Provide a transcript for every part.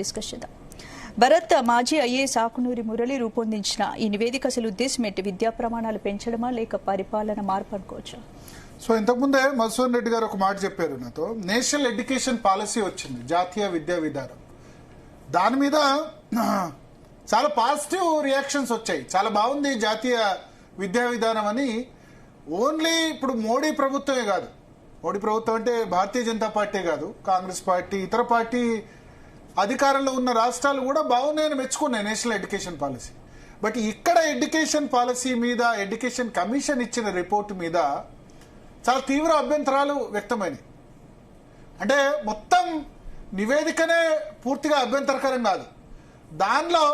Discuss చేద్దాం. భరత్, మాజీ IAS Akunuri Murali రూపొందించిన ఈ నివేదిక అసలు ఉద్దేశం ఏంటి? విద్యా ప్రమాణాలు పెంచడమా లేక పరిపాలన మార్పు అనుకోవచ్చా? సో ఇంతకుముందే మధుసూదన్ రెడ్డి గారు ఒక మాట చెప్పారు నాతో. నేషనల్ ఎడ్యుకేషన్ పాలసీ వచ్చింది, జాతీయ విద్యా విధానం. దాని మీద చాలా పాజిటివ్ రియాక్షన్స్ వచ్చాయి. చాలా బాగుంది జాతీయ విద్యా విధానం అని. ఓన్లీ ఇప్పుడు మోడీ ప్రభుత్వమే కాదు, మోడీ ప్రభుత్వం అంటే భారతీయ జనతా పార్టీ కాదు, కాంగ్రెస్ పార్టీ, ఇతర పార్టీ అధికారంలో ఉన్న రాష్ట్రాలు కూడా బాగున్నాయని మెచ్చుకున్నాయి నేషనల్ ఎడ్యుకేషన్ పాలసీ. బట్ ఇక్కడ ఎడ్యుకేషన్ పాలసీ మీద ఎడ్యుకేషన్ కమిషన్ ఇచ్చిన రిపోర్టు మీద చాలా తీవ్ర అభ్యంతరాలు వ్యక్తమైనవి. అంటే మొత్తం నివేదికనే పూర్తిగా అభ్యంతరకరం కాదు, దానిలో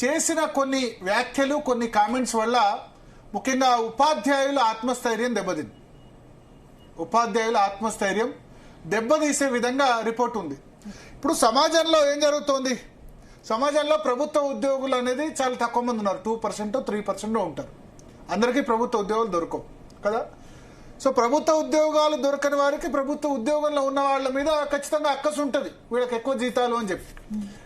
చేసిన కొన్ని వ్యాఖ్యలు, కొన్ని కామెంట్స్ వల్ల ముఖ్యంగా ఉపాధ్యాయుల ఆత్మస్థైర్యం దెబ్బతింది. ఉపాధ్యాయుల ఆత్మస్థైర్యం దెబ్బతీసే విధంగా రిపోర్ట్ ఉంది. ఇప్పుడు సమాజంలో ఏం జరుగుతోంది? సమాజంలో ప్రభుత్వ ఉద్యోగులు అనేది చాలా తక్కువ మంది ఉన్నారు. 2% 3% ఉంటారు. అందరికీ ప్రభుత్వ ఉద్యోగాలు దొరకవు కదా. సో ప్రభుత్వ ఉద్యోగాలు దొరకని వారికి ప్రభుత్వ ఉద్యోగంలో ఉన్న వాళ్ళ మీద ఖచ్చితంగా అక్కసు ఉంటుంది, వీళ్ళకి ఎక్కువ జీతాలు అని చెప్పి.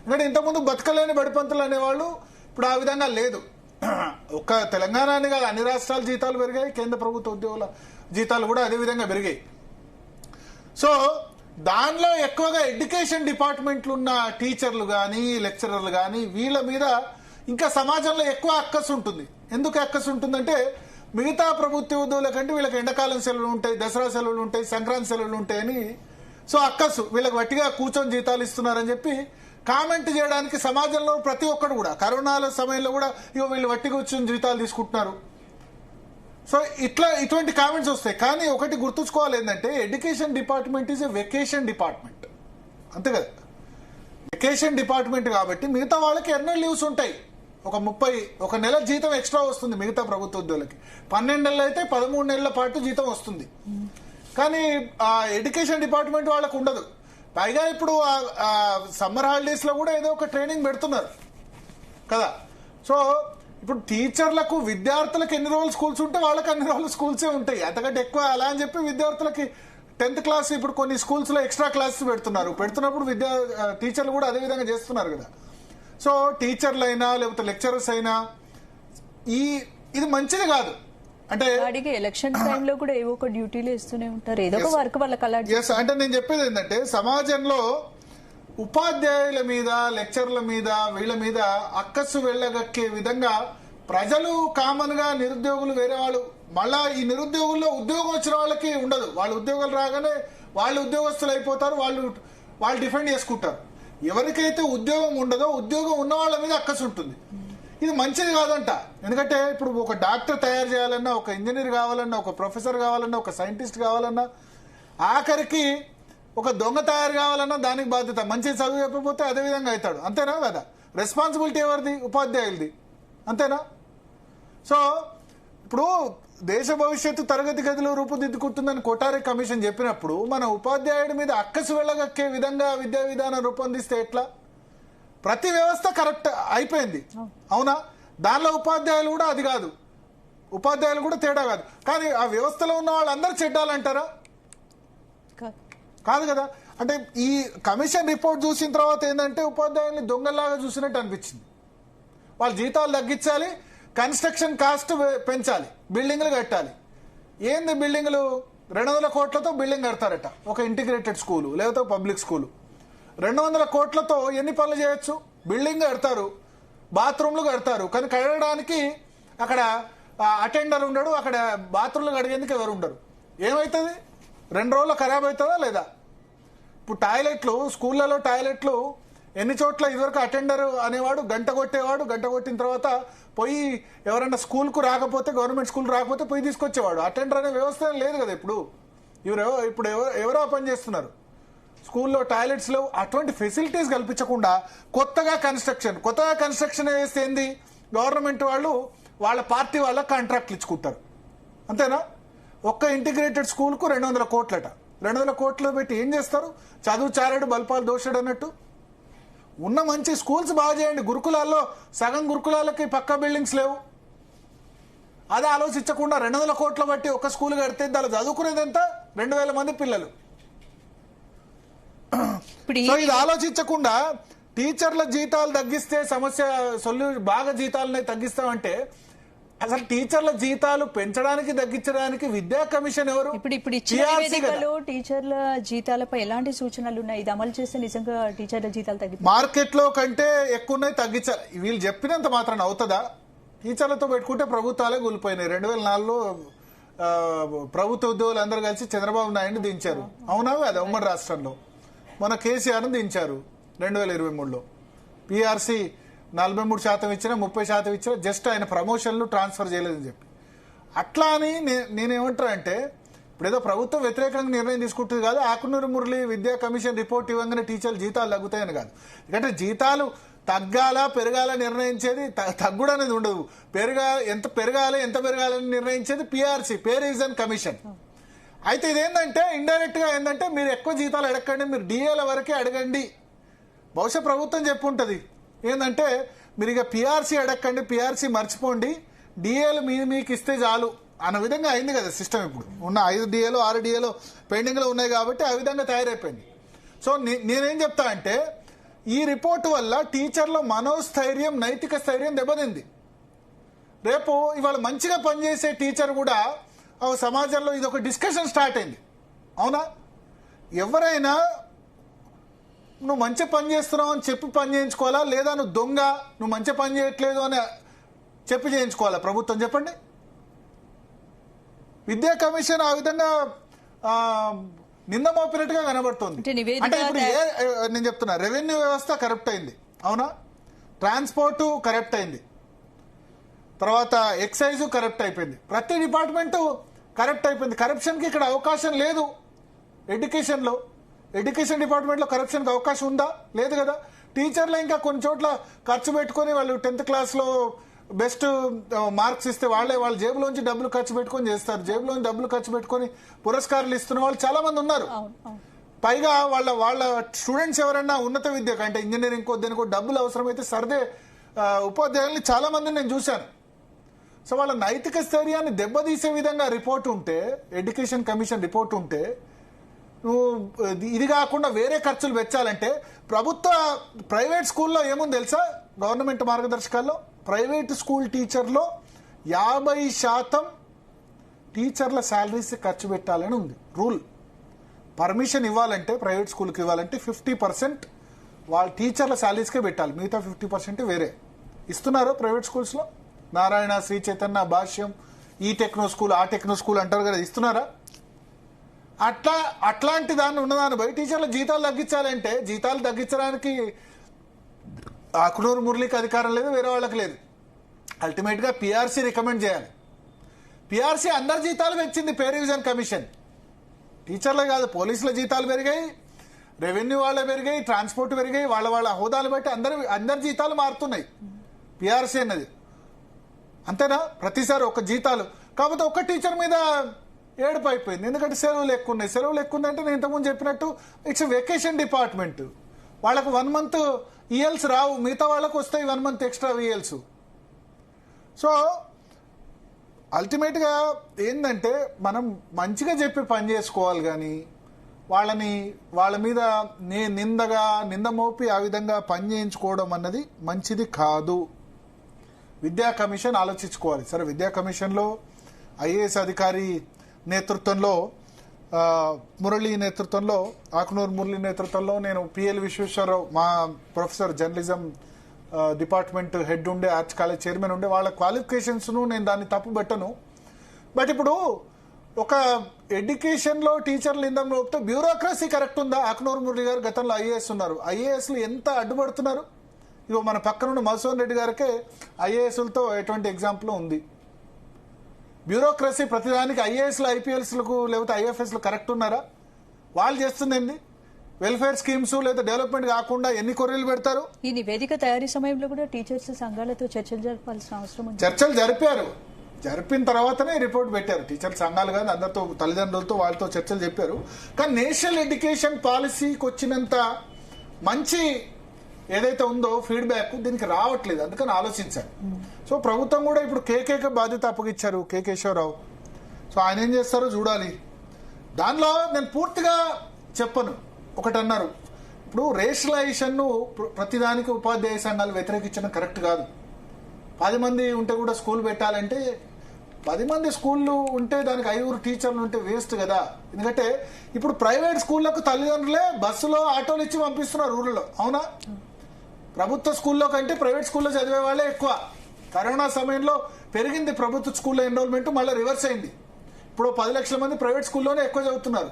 ఎందుకంటే ఇంతకుముందు బతకలేని బడిపంతులు అనేవాళ్ళు ఇప్పుడు ఆ విధంగా లేదు. ఒక్క తెలంగాణ అని కాదు, అన్ని రాష్ట్రాల జీతాలు పెరిగాయి, కేంద్ర ప్రభుత్వ ఉద్యోగుల జీతాలు కూడా అదే విధంగా పెరిగాయి. సో దానిలో ఎక్కువగా ఎడ్యుకేషన్ డిపార్ట్మెంట్లు ఉన్న టీచర్లు కానీ లెక్చరర్లు కానీ వీళ్ళ మీద ఇంకా సమాజంలో ఎక్కువ అక్కసు ఉంటుంది. ఎందుకు అక్కసు ఉంటుందంటే మిగతా ప్రభుత్వ ఉద్యోగుల కంటే వీళ్ళకి ఎండాకాలం సెలవులు ఉంటాయి, దసరా సెలవులు ఉంటాయి, సంక్రాంతి సెలవులు ఉంటాయని. సో అక్కసు వీళ్ళకి వట్టిగా కూర్చొని జీతాలు ఇస్తున్నారని చెప్పి కామెంట్ చేయడానికి సమాజంలో ప్రతి ఒక్కరు కూడా, కరోనాల సమయంలో కూడా ఇగో వీళ్ళు వట్టిగా కూర్చొని జీతాలు తీసుకుంటున్నారు. సో ఇటువంటి కామెంట్స్ వస్తాయి. కానీ ఒకటి గుర్తుంచుకోవాలి ఏంటంటే education department is a vacation department, అంతే కదా. వెకేషన్ డిపార్ట్మెంట్ కాబట్టి మిగతా వాళ్ళకి ఎన్నో లీవ్స్ ఉంటాయి. ఒక నెల జీతం ఎక్స్ట్రా వస్తుంది మిగతా ప్రభుత్వ ఉద్యోగులకి. 12 నెలలు అయితే 13 నెలల పాటు జీతం వస్తుంది. కానీ ఆ ఎడ్యుకేషన్ డిపార్ట్మెంట్ వాళ్ళకు ఉండదు. పైగా ఇప్పుడు సమ్మర్ హాలిడేస్ లో కూడా ఏదో ఒక ట్రైనింగ్ పెడుతున్నారు కదా. సో ఇప్పుడు టీచర్లకు విద్యార్థులకు ఎన్ని రోజులు స్కూల్స్ ఉంటే వాళ్ళకి అన్ని రోజులు స్కూల్సే ఉంటాయి. అంతకంటే ఎక్కువ అలా అని చెప్పి విద్యార్థులకి 10th క్లాస్ ఇప్పుడు కొన్ని స్కూల్స్ లో ఎక్స్ట్రా క్లాసెస్ పెడుతున్నప్పుడు టీచర్లు కూడా అదే విధంగా చేస్తున్నారు కదా. సో టీచర్లు అయినా లేకపోతే లెక్చరర్స్ అయినా ఇది మంచిది కాదు. అంటే ఎలక్షన్ టైంలో కూడా ఏవో ఒక డ్యూటీలు ఇస్తూనే ఉంటారు, ఏదో ఒక వర్క్ వాళ్ళకి అలా. అంటే నేను చెప్పేది ఏంటంటే సమాజంలో ఉపాధ్యాయుల మీద లెక్చర్ల మీద వీళ్ళ మీద అక్కసు వెళ్ళగక్కే విధంగా ప్రజలు కామన్ గా నిరుద్యోగులు వేరే వాళ్ళు, మళ్ళా ఈ నిరుద్యోగుల్లో ఉద్యోగం వచ్చిన వాళ్ళకి ఉండదు. వాళ్ళు ఉద్యోగాలు రాగానే వాళ్ళు ఉద్యోగస్తులు అయిపోతారు, వాళ్ళు డిఫెండ్ చేసుకుంటారు. ఎవరికైతే ఉద్యోగం ఉండదో ఉద్యోగం ఉన్న వాళ్ళ మీద అక్కసు ఉంటుంది. ఇది మంచిది కాదంట. ఎందుకంటే ఇప్పుడు ఒక డాక్టర్ తయారు చేయాలన్నా, ఒక ఇంజనీర్ కావాలన్నా, ఒక ప్రొఫెసర్ కావాలన్నా, ఒక సైంటిస్ట్ కావాలన్నా, ఆఖరికి ఒక దొంగ తయారు కావాలన్నా దానికి బాధ్యత. మంచి చదువు చెప్పకపోతే అదే విధంగా అవుతాడు, అంతేనా కదా. రెస్పాన్సిబిలిటీ ఎవరిది? ఉపాధ్యాయులది, అంతేనా. సో ఇప్పుడు దేశ భవిష్యత్తు తరగతి గదిలో రూపుదిద్దుకుంటుందని కొఠారి కమిషన్ చెప్పినప్పుడు మన ఉపాధ్యాయుడి మీద అక్కసు వెళ్ళగక్కే విధంగా విద్యా విధానం రూపొందిస్తే ఎట్లా? ప్రతి వ్యవస్థ కరెక్ట్ అయిపోయింది, అవునా. దానిలో ఉపాధ్యాయులు కూడా అది కాదు, ఉపాధ్యాయులు కూడా తేడా కాదు. కానీ ఆ వ్యవస్థలో ఉన్న వాళ్ళందరూ చెడ్డాలంటారా? కాదు కదా. అంటే ఈ కమిషన్ రిపోర్ట్ చూసిన తర్వాత ఏంటంటే ఉపాధ్యాయుల్ని దొంగలాగా చూసినట్టు అనిపించింది. వాళ్ళ జీతాలు తగ్గించాలి, కన్స్ట్రక్షన్ కాస్ట్ పెంచాలి, బిల్డింగ్లు కట్టాలి. ఏంది బిల్డింగ్లు? 200 కోట్లతో బిల్డింగ్ కడతారట, ఒక ఇంటిగ్రేటెడ్ స్కూలు లేకపోతే పబ్లిక్ స్కూలు. 200 కోట్లతో ఎన్ని పనులు చేయొచ్చు? బిల్డింగ్ కడతారు, బాత్రూమ్లు కడతారు, కానీ కడగడానికి అక్కడ అటెండర్ ఉండడు, అక్కడ బాత్రూమ్లు కడిగేందుకు ఎవరు ఉండరు. ఏమవుతుంది? 2 రోజుల్లో ఖరాబ్ అవుతుందా లేదా? ఇప్పుడు టాయిలెట్లు, స్కూళ్ళలో టాయిలెట్లు ఎన్ని చోట్ల ఇదివరకు అటెండర్ అనేవాడు గంట కొట్టేవాడు, గంట కొట్టిన తర్వాత పోయి ఎవరైనా స్కూల్కు రాకపోతే, గవర్నమెంట్ స్కూల్ రాకపోతే పోయి తీసుకొచ్చేవాడు. అటెండర్ అనే వ్యవస్థ లేదు కదా ఇప్పుడు. ఇప్పుడు ఎవరో పని చేస్తున్నారు స్కూల్లో, టాయిలెట్స్ లేవు. అటువంటి ఫెసిలిటీస్ కల్పించకుండా కొత్తగా కన్స్ట్రక్షన్ వేస్తే ఏంది? గవర్నమెంట్ వాళ్ళు వాళ్ళ పార్టీ వాళ్ళకి కాంట్రాక్ట్లు ఇచ్చుకుంటారు, అంతేనా. ఒక్క ఇంటిగ్రేటెడ్ స్కూల్కు 200 కోట్లట. 200 కోట్లు పెట్టి ఏం చేస్తారు? చదువు చారాడు బల్పాలు దోషాడు అన్నట్టు. ఉన్న మంచి స్కూల్స్ బాగా చేయండి. గురుకులాల్లో సగం గురుకులాలకి పక్క బిల్డింగ్స్ లేవు. అది ఆలోచించకుండా 200 కోట్ల బట్టి ఒక స్కూల్ కడితే దాన్ని చదువుకునేది ఎంత? 2000 మంది పిల్లలు. సో ఇది ఆలోచించకుండా టీచర్ల జీతాలు తగ్గిస్తే సమస్య బాగా జీతాలని తగ్గిస్తామంటే అసలు టీచర్ల జీతాలు పెంచడానికి తగ్గించడానికి విద్యా కమిషన్ ఎవరు? ఇప్పుడు ఇచ్చిన నివేదికలో టీచర్ల జీతాలపై ఎలాంటి సూచనలు ఉన్నాయి? ఇది అమలు చేస్తే నిజంగా టీచర్ల జీతాలు తగ్గి మార్కెట్ లో కంటే ఎక్కువ ఉన్నాయి, తగ్గించాలి. వీళ్ళు చెప్పినంత మాత్రం అవుతుందా? టీచర్లతో పెట్టుకుంటే ప్రభుత్వాలే కూలిపోయినాయి. 2004లో ప్రభుత్వ ఉద్యోగులు అందరూ కలిసి చంద్రబాబు నాయుడు దించారు. అవునా కదా? ఉమ్మడి రాష్ట్రంలో మన కేసీఆర్ దించారు 2023లో. పిఆర్సీ 43% ఇచ్చినా 30% ఇచ్చినా జస్ట్ ఆయన ప్రమోషన్లు ట్రాన్స్ఫర్ చేయలేదని చెప్పి. అట్లా అని నేనేమంటాను అంటే ఇప్పుడు ఏదో ప్రభుత్వం వ్యతిరేకంగా నిర్ణయం తీసుకుంటుంది కాదు. ఆకునూరు మురళి విద్యా కమిషన్ రిపోర్ట్ ఇవ్వగానే టీచర్లు జీతాలు తగ్గుతాయని కాదు. ఎందుకంటే జీతాలు తగ్గాల పెరగాల నిర్ణయించేది తగ్గుడు అనేది ఉండదు. ఎంత పెరగాలని నిర్ణయించేది పిఆర్సీ, పే రివిజన్ కమిషన్. అయితే ఇదేంటంటే ఇండైరెక్ట్ గా ఏంటంటే మీరు ఎక్కువ జీతాలు అడగండి, మీరు డిఏల వరకే అడగండి. బహుశా ప్రభుత్వం చెప్పుంటది ఏంటంటే మీరు ఇక పిఆర్సీ అడగండి, పిఆర్సీ మర్చిపోండి, డిఏలు మీకు ఇస్తే చాలు అన్న విధంగా అయింది కదా సిస్టమ్. ఇప్పుడు ఉన్న 5 డిఏలు 6 డిఏలు పెండింగ్ లో ఉన్నాయి కాబట్టి ఆ విధంగా తయారైపోయింది. సో నేనేం చెప్తా అంటే ఈ రిపోర్టు వల్ల టీచర్ల మనోస్థైర్యం, నైతిక స్థైర్యం దెబ్బతింది. రేపు ఇవాళ మంచిగా పనిచేసే టీచర్ కూడా సమాజంలో ఇది ఒక డిస్కషన్ స్టార్ట్ అయింది. అవునా? ఎవరైనా నువ్వు మంచి పని చేస్తున్నావు అని చెప్పి పని చేయించుకోవాలా, లేదా నువ్వు దొంగ, నువ్వు మంచి పని చేయట్లేదు అని చెప్పి చేయించుకోవాలా ప్రభుత్వం? చెప్పండి. విద్యా కమిషన్ ఆ విధంగా నింద మోపినట్టుగా కనబడుతుంది. అంటే ఇప్పుడు నేను చెప్తున్నా, రెవెన్యూ వ్యవస్థ కరప్ట్ అయింది. అవునా? ట్రాన్స్పోర్ట్ కరప్ట్ అయింది, తర్వాత ఎక్సైజ్ కరప్ట్ అయిపోయింది, ప్రతి డిపార్ట్మెంట్ కరప్ట్ అయిపోయింది. కరప్షన్కి ఇక్కడ అవకాశం లేదు. ఎడ్యుకేషన్ డిపార్ట్మెంట్లో కరప్షన్కి అవకాశం ఉందా? లేదు కదా. టీచర్లు ఇంకా కొన్ని చోట్ల ఖర్చు పెట్టుకుని వాళ్ళు 10th క్లాస్లో బెస్ట్ మార్క్స్ ఇస్తే వాళ్ళ జేబులోంచి డబ్బులు ఖర్చు పెట్టుకొని చేస్తారు. జేబులోంచి డబ్బులు ఖర్చు పెట్టుకొని పురస్కారాలు ఇస్తున్న వాళ్ళు చాలా మంది ఉన్నారు. పైగా వాళ్ళ స్టూడెంట్స్ ఎవరైనా ఉన్నత విద్యకు అంటే ఇంజనీరింగ్ దేనికో డబ్బులు అవసరమైతే సర్దే ఉపాధ్యాయుల్ని చాలా మందిని నేను చూశాను. సో వాళ్ళ నైతిక స్థైర్యాన్ని దెబ్బతీసే విధంగా రిపోర్ట్ ఉంటే, ఎడ్యుకేషన్ కమిషన్ రిపోర్ట్ ఉంటే, నువ్వు ఇది కాకుండా వేరే ఖర్చులు పెంచాలంటే ప్రైవేట్ స్కూల్లో ఏముంది తెలుసా? గవర్నమెంట్ మార్గదర్శకాల్లో ప్రైవేట్ స్కూల్ టీచర్లో 50% టీచర్ల శాలరీస్ ఖర్చు పెట్టాలని ఉంది రూల్. పర్మిషన్ ఇవ్వాలంటే ప్రైవేట్ స్కూల్కి ఇవ్వాలంటే 50% వాళ్ళ టీచర్ల శాలరీస్కే పెట్టాలి, మిగతా 50% వేరే ఇస్తున్నారు ప్రైవేట్ స్కూల్స్లో. నారాయణ, శ్రీ చైతన్య, భాష్యం, ఈ టెక్నో స్కూల్ ఆ టెక్నో స్కూల్ అంటారు కదా, ఇస్తున్నారా? అట్లాంటి దాన్ని ఉన్నదాన్ని బయట టీచర్ల జీతాలు తగ్గించాలంటే జీతాలు తగ్గించడానికి ఆకునూరు మురళికి అధికారం లేదు, వేరే వాళ్ళకి లేదు. అల్టిమేట్గా పిఆర్సీ రికమెండ్ చేయాలి. పిఆర్సీ అందరి జీతాలు పెంచింది పే రివిజన్ కమిషన్. టీచర్లే కాదు, పోలీసుల జీతాలు పెరిగాయి, రెవెన్యూ వాళ్ళే పెరిగాయి, ట్రాన్స్పోర్ట్ పెరిగాయి, వాళ్ళ హోదాలు బట్టి అందరి జీతాలు మారుతున్నాయి. పిఆర్సీ అన్నది అంతేనా? ప్రతిసారి ఒక జీతాలు కాకపోతే ఒక్క టీచర్ మీద ఏడుపు అయిపోయింది. ఎందుకంటే సెలవులు ఎక్కువ ఉన్నాయి. సెలవులు ఎక్కువ ఉందంటే నేను ఇంతకుముందు చెప్పినట్టు ఇట్స్ వెకేషన్ డిపార్ట్మెంట్. వాళ్ళకు 1 month ఈఎల్స్ రావు, మిగతా వాళ్ళకు వస్తాయి 1 month ఎక్స్ట్రా ఈఎల్స్. సో అల్టిమేట్గా ఏంటంటే మనం మంచిగా చెప్పి పని చేసుకోవాలి, కానీ వాళ్ళ మీద నింద మోపి ఆ విధంగా పని చేయించుకోవడం అన్నది మంచిది కాదు. విద్యా కమిషన్ ఆలోచించుకోవాలి. సరే, విద్యా కమిషన్లో ఐఏఎస్ అధికారి నేతృత్వంలో ఆకునూరు మురళి నేతృత్వంలో నేను పిఎల్ విశ్వేశ్వరరావు, మా ప్రొఫెసర్ జర్నలిజం డిపార్ట్మెంట్ హెడ్ ఉండే, ఆర్ట్స్ కాలేజ్ చైర్మన్ ఉండే, వాళ్ళ క్వాలిఫికేషన్స్ను నేను దాన్ని తప్పు పెట్టను. బట్ ఇప్పుడు ఒక ఎడ్యుకేషన్లో టీచర్లు ఇందం లోపుతో బ్యూరోక్రసీ కరెక్ట్ ఉందా? ఆకునూరు మురళి గారు గతంలో ఐఏఎస్ ఉన్నారు. ఐఏఎస్లు ఎంత అడ్డుపడుతున్నారు? ఇగో మన పక్కనున్న మధుసూదన్ రెడ్డి గారికే ఐఏఎస్లతో ఎటువంటి ఎగ్జాంపుల్ ఉంది. బ్యూరోక్రసీ ప్రతిదానికి ఐఏఎస్లు, ఐపీఎల్స్లకు లేకపోతే ఐఎఫ్ఎస్లు కరెక్ట్ ఉన్నారా? వాళ్ళు చేస్తుంది వెల్ఫేర్ స్కీమ్స్ లేదా డెవలప్మెంట్ కాకుండా ఎన్ని కొర్రీలు పెడతారు? ఈ నివేదిక తయారీ సమయంలో కూడా టీచర్స్ సంఘాలతో చర్చలు జరపాల్సిన అవసరం ఉంది. చర్చలు జరిపిన తర్వాతనే రిపోర్ట్ పెట్టారు. టీచర్ సంఘాలు కానీ అందరితో, తల్లిదండ్రులతో, వాళ్ళతో చర్చలు చెప్పారు. కానీ నేషనల్ ఎడ్యుకేషన్ పాలసీకి వచ్చినంత మంచి ఏదైతే ఉందో ఫీడ్బ్యాక్ దీనికి రావట్లేదు. అందుకని ఆలోచించారు. సో ప్రభుత్వం కూడా ఇప్పుడు కేకేకి బాధ్యత అప్పగిచ్చారు, కె కేశవరావు. సో ఆయన ఏం చేస్తారో చూడాలి. దానిలో నేను పూర్తిగా చెప్పను. ఒకటి అన్నారు, ఇప్పుడు రేషనలైజేషన్ ను ప్రతిదానికి ఉపాధ్యాయ సంఘాలు వ్యతిరేకించడం కరెక్ట్ కాదు. 10 మంది ఉంటే కూడా స్కూల్ పెట్టాలంటే 10 మంది స్కూళ్ళు ఉంటే దానికి 5 టీచర్లు ఉంటే వేస్ట్ కదా. ఎందుకంటే ఇప్పుడు ప్రైవేట్ స్కూళ్లకు తల్లిదండ్రులే బస్సులో ఆటోలు ఇచ్చి పంపిస్తున్నారు ఊళ్ళో, అవునా? ప్రభుత్వ స్కూల్లో కంటే ప్రైవేట్ స్కూల్లో చదివే వాళ్ళే ఎక్కువ. కరోనా సమయంలో పెరిగింది ప్రభుత్వ స్కూల్లో ఎన్రోల్మెంట్, మళ్ళీ రివర్స్ అయింది. ఇప్పుడు 10 లక్షల మంది ప్రైవేట్ స్కూల్లోనే ఎక్కువ చదువుతున్నారు.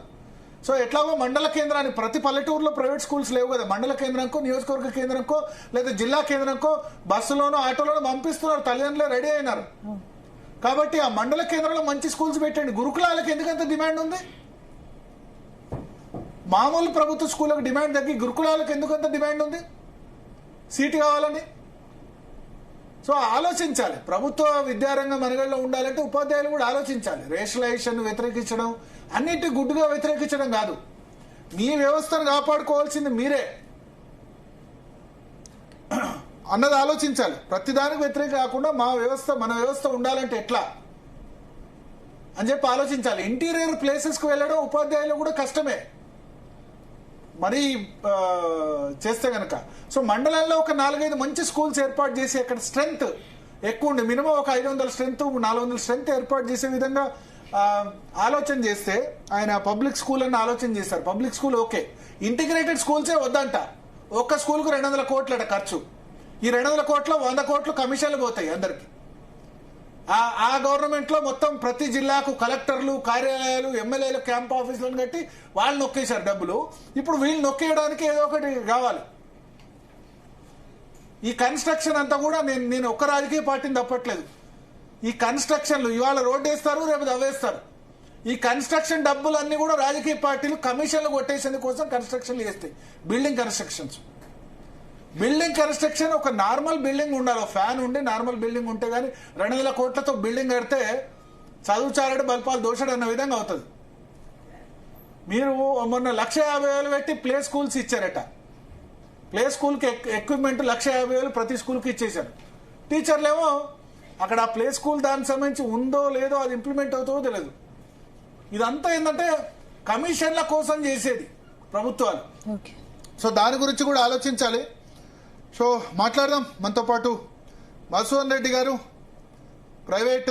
సో ఎట్లాగో మండల కేంద్రానికి, ప్రతి పల్లెటూరులో ప్రైవేట్ స్కూల్స్ లేవు కదా, మండల కేంద్రంకో నియోజకవర్గ కేంద్రంకో లేదా జిల్లా కేంద్రంకో బస్సులోనో ఆటోలోనో పంపిస్తున్నారు, తల్లిదండ్రులే రెడీ అయినారు. కాబట్టి ఆ మండల కేంద్రంలో మంచి స్కూల్స్ పెట్టండి. గురుకులాలకు ఎందుకంత డిమాండ్ ఉంది? మామూలు ప్రభుత్వ స్కూళ్ళకు డిమాండ్ తగ్గి గురుకులాలకు ఎందుకంత డిమాండ్ ఉంది సీటు కావాలని? సో ఆలోచించాలి. ప్రభుత్వ విద్యారంగం మనుగడలో ఉండాలంటే ఉపాధ్యాయులు కూడా ఆలోచించాలి. రేషనలైజేషన్ వ్యతిరేకించడం, అన్నిటి గుడ్డుగా వ్యతిరేకించడం కాదు. మీ వ్యవస్థను కాపాడుకోవాల్సింది మీరే అన్నది ఆలోచించాలి. ప్రతిదానికి వ్యతిరేక కాకుండా మన వ్యవస్థ ఉండాలంటే ఎట్లా అని చెప్పి ఆలోచించాలి. ఇంటీరియర్ ప్లేసెస్కి వెళ్ళడం ఉపాధ్యాయులు కూడా కష్టమే మరీ చేస్తే గనక. సో మండలంలో ఒక 4-5 మంచి స్కూల్స్ ఏర్పాటు చేసి అక్కడ స్ట్రెంగ్త్ ఎక్కువ ఉండి మినిమం ఒక 500 స్ట్రెంగ్త్ 400 స్ట్రెంగ్త్ ఏర్పాటు చేసే విధంగా ఆలోచన చేస్తే, ఆయన పబ్లిక్ స్కూల్ అని ఆలోచన చేశారు. పబ్లిక్ స్కూల్ ఓకే, ఇంటిగ్రేటెడ్ స్కూల్సే వద్దంట. ఒక్క స్కూల్కు 200 కోట్లట ఖర్చు. ఈ 200 కోట్లు 100 కోట్లు కమిషన్లు పోతాయి అందరికి. ఆ గవర్నమెంట్ లో మొత్తం ప్రతి జిల్లాకు కలెక్టర్లు, కార్యాలయాలు, ఎమ్మెల్యేలు, క్యాంప్ ఆఫీసులను కట్టి వాళ్ళు నొక్కేశారు డబ్బులు. ఇప్పుడు వీళ్ళు నొక్కేయడానికి ఏదో ఒకటి కావాలి. ఈ కన్స్ట్రక్షన్ అంతా కూడా నేను ఒక్క రాజకీయ పార్టీని తప్పట్లేదు. ఈ కన్స్ట్రక్షన్లు ఇవాళ రోడ్డు వేస్తారు, రేపు దవ్వేస్తారు. ఈ కన్స్ట్రక్షన్ డబ్బులన్నీ కూడా రాజకీయ పార్టీలు కమిషన్లు కొట్టేసేందుకు కోసం కన్స్ట్రక్షన్లు చేస్తాయి. బిల్డింగ్ కన్స్ట్రక్షన్ ఒక నార్మల్ బిల్డింగ్ ఉండాలి, ఫ్యాన్ ఉండి నార్మల్ బిల్డింగ్ ఉంటే గానీ 200 కోట్లతో బిల్డింగ్ కడితే చదువు చాలడు బల్పాలు దోషడు అన్న విధంగా అవుతుంది. మీరు మొన్న 1,50,000 పెట్టి ప్లే స్కూల్స్ ఇచ్చారట. ప్లే స్కూల్కి ఎక్విప్మెంట్ 1,50,000 ప్రతి స్కూల్కి ఇచ్చేశారు. టీచర్లేమో అక్కడ ఆ ప్లే స్కూల్ దానికి సంబంధించి ఉందో లేదో, అది ఇంప్లిమెంట్ అవుతుందో తెలియదు. ఇదంతా ఏంటంటే కమిషన్ల కోసం చేసేది ప్రభుత్వాలు. సో దాని గురించి కూడా ఆలోచించాలి. సో మాట్లాడదాం. మనతో పాటు మధుసూదన్ రెడ్డి గారు, ప్రైవేట్